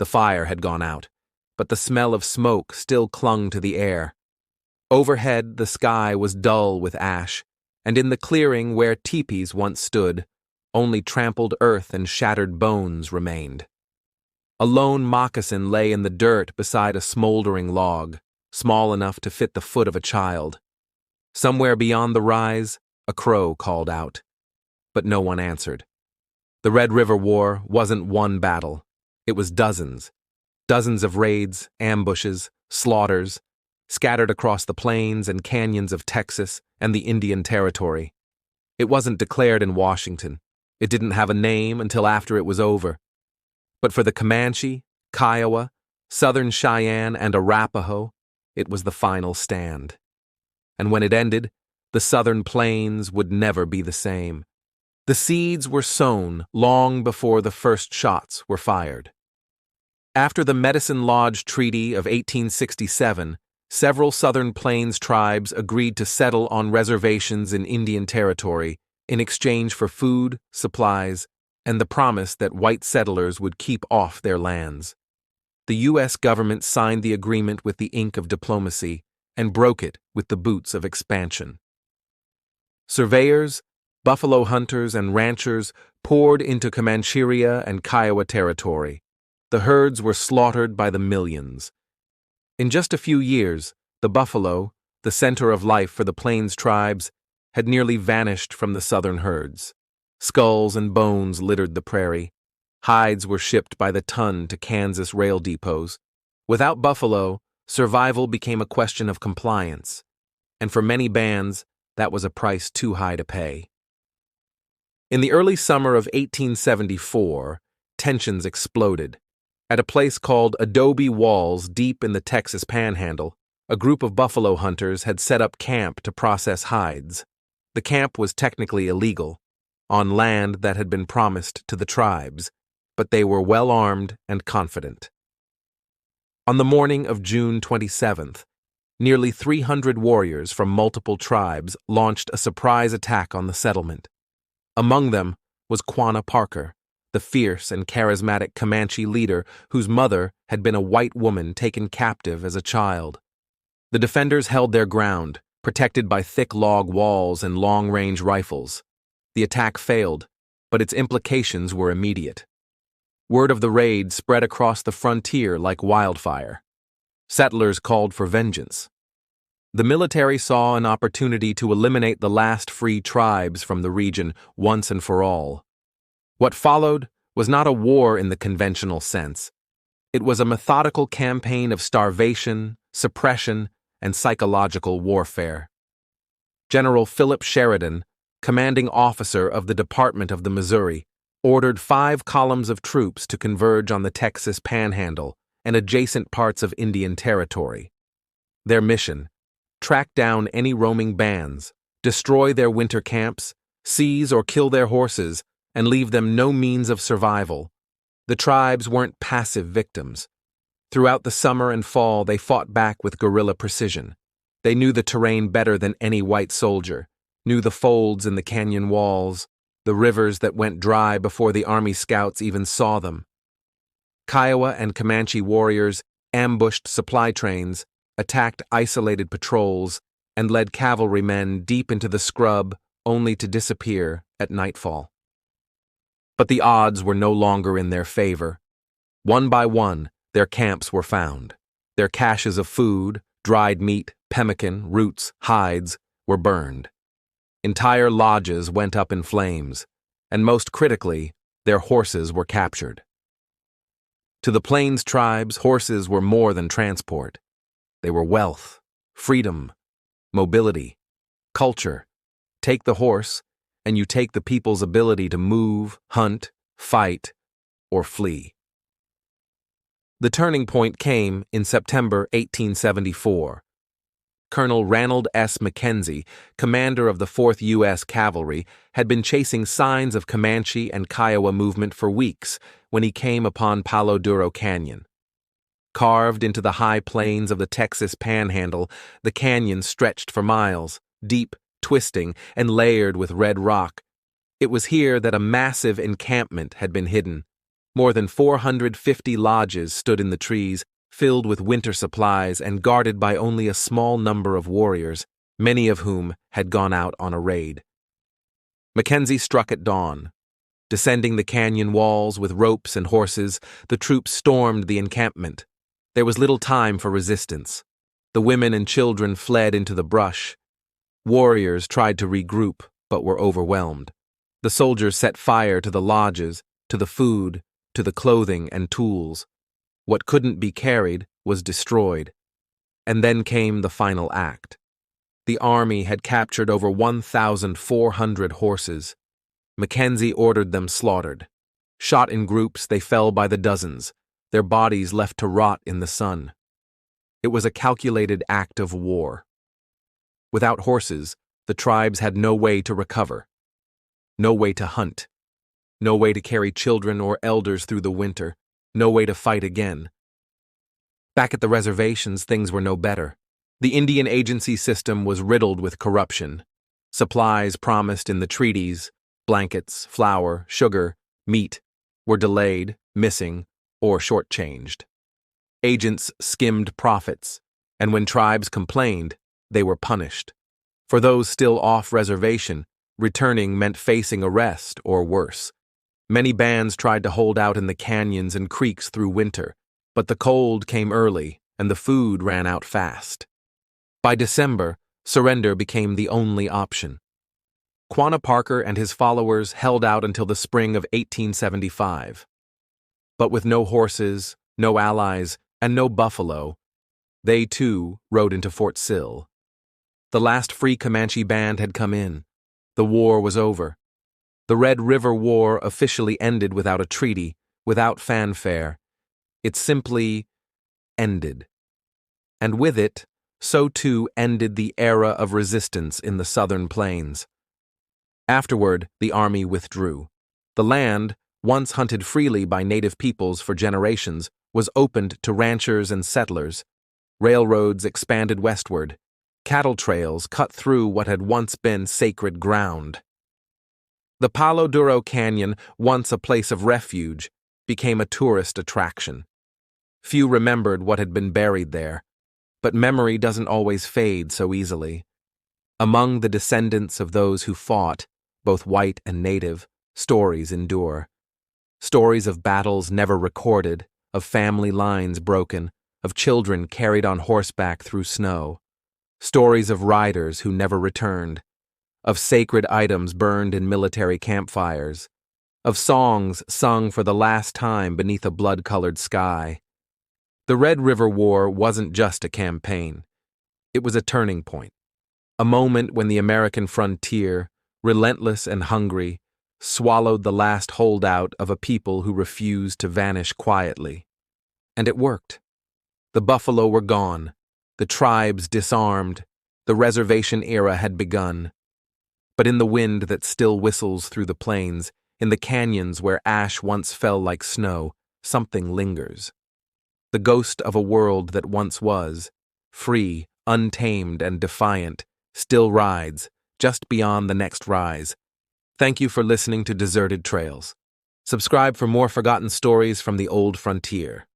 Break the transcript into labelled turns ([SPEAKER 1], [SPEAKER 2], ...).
[SPEAKER 1] The fire had gone out, but the smell of smoke still clung to the air. Overhead, the sky was dull with ash, and in the clearing where teepees once stood, only trampled earth and shattered bones remained. A lone moccasin lay in the dirt beside a smoldering log, small enough to fit the foot of a child. Somewhere beyond the rise, a crow called out, but no one answered. The Red River War wasn't one battle. It was dozens. Dozens of raids, ambushes, slaughters, scattered across the plains and canyons of Texas and the Indian Territory. It wasn't declared in Washington. It didn't have a name until after it was over. But for the Comanche, Kiowa, Southern Cheyenne, and Arapaho, it was the final stand. And when it ended, the Southern plains would never be the same. The seeds were sown long before the first shots were fired. After the Medicine Lodge Treaty of 1867, several Southern Plains tribes agreed to settle on reservations in Indian Territory in exchange for food, supplies, and the promise that white settlers would keep off their lands. The U.S. government signed the agreement with the ink of diplomacy and broke it with the boots of expansion. Surveyors, buffalo hunters, and ranchers poured into Comancheria and Kiowa territory. The herds were slaughtered by the millions. In just a few years, the buffalo, the center of life for the Plains tribes, had nearly vanished from the southern herds. Skulls and bones littered the prairie. Hides were shipped by the ton to Kansas rail depots. Without buffalo, survival became a question of compliance, and for many bands, that was a price too high to pay. In the early summer of 1874, tensions exploded. At a place called Adobe Walls deep in the Texas Panhandle, a group of buffalo hunters had set up camp to process hides. The camp was technically illegal, on land that had been promised to the tribes, but they were well armed and confident. On the morning of June 27th, nearly 300 warriors from multiple tribes launched a surprise attack on the settlement. Among them was Quanah Parker, the fierce and charismatic Comanche leader whose mother had been a white woman taken captive as a child. The defenders held their ground, protected by thick log walls and long-range rifles. The attack failed, but its implications were immediate. Word of the raid spread across the frontier like wildfire. Settlers called for vengeance. The military saw an opportunity to eliminate the last free tribes from the region once and for all. What followed was not a war in the conventional sense. It was a methodical campaign of starvation, suppression, and psychological warfare. General Philip Sheridan, commanding officer of the Department of the Missouri, ordered 5 columns of troops to converge on the Texas Panhandle and adjacent parts of Indian Territory. Their mission: track down any roaming bands, destroy their winter camps, seize or kill their horses, and leave them no means of survival. The tribes weren't passive victims. Throughout the summer and fall, they fought back with guerrilla precision. They knew the terrain better than any white soldier, knew the folds in the canyon walls, the rivers that went dry before the Army scouts even saw them. Kiowa and Comanche warriors ambushed supply trains, attacked isolated patrols, and led cavalrymen deep into the scrub only to disappear at nightfall. But the odds were no longer in their favor. One by one, their camps were found. Their caches of food, dried meat, pemmican, roots, hides, were burned. Entire lodges went up in flames, and most critically, their horses were captured. To the Plains tribes, horses were more than transport. They were wealth, freedom, mobility, culture. Take the horse, and you take the people's ability to move, hunt, fight, or flee. The turning point came in September 1874. Colonel Ranald S. Mackenzie, commander of the 4th U.S. Cavalry, had been chasing signs of Comanche and Kiowa movement for weeks when he came upon Palo Duro Canyon. Carved into the high plains of the Texas Panhandle, the canyon stretched for miles, deep, twisting, and layered with red rock. It was here that a massive encampment had been hidden. More than 450 lodges stood in the trees, filled with winter supplies and guarded by only a small number of warriors, many of whom had gone out on a raid. Mackenzie struck at dawn. Descending the canyon walls with ropes and horses, the troops stormed the encampment. There was little time for resistance. The women and children fled into the brush. Warriors tried to regroup, but were overwhelmed. The soldiers set fire to the lodges, to the food, to the clothing and tools. What couldn't be carried was destroyed. And then came the final act. The army had captured over 1,400 horses. Mackenzie ordered them slaughtered. Shot in groups, they fell by the dozens, their bodies left to rot in the sun. It was a calculated act of war. Without horses, the tribes had no way to recover, no way to hunt, no way to carry children or elders through the winter, no way to fight again. Back at the reservations, things were no better. The Indian agency system was riddled with corruption. Supplies promised in the treaties, blankets, flour, sugar, meat, were delayed, missing, or shortchanged. Agents skimmed profits, and when tribes complained, they were punished. For those still off reservation, returning meant facing arrest or worse. Many bands tried to hold out in the canyons and creeks through winter, but the cold came early and the food ran out fast. By December, surrender became the only option. Quanah Parker and his followers held out until the spring of 1875. But with no horses, no allies, and no buffalo, they too rode into Fort Sill. The last free Comanche band had come in. The war was over. The Red River War officially ended without a treaty, without fanfare. It simply ended. And with it, so too ended the era of resistance in the southern plains. Afterward, the army withdrew. The land, once hunted freely by native peoples for generations, was opened to ranchers and settlers. Railroads expanded westward. Cattle trails cut through what had once been sacred ground. The Palo Duro Canyon, once a place of refuge, became a tourist attraction. Few remembered what had been buried there, but memory doesn't always fade so easily. Among the descendants of those who fought, both white and native, stories endure. Stories of battles never recorded, of family lines broken, of children carried on horseback through snow. Stories of riders who never returned, of sacred items burned in military campfires, of songs sung for the last time beneath a blood-colored sky. The Red River War wasn't just a campaign. It was a turning point, a moment when the American frontier, relentless and hungry, swallowed the last holdout of a people who refused to vanish quietly. And it worked. The buffalo were gone, the tribes disarmed, the reservation era had begun. But in the wind that still whistles through the plains, in the canyons where ash once fell like snow, something lingers. The ghost of a world that once was, free, untamed, and defiant, still rides, just beyond the next rise. Thank you for listening to Deserted Trails. Subscribe for more forgotten stories from the old frontier.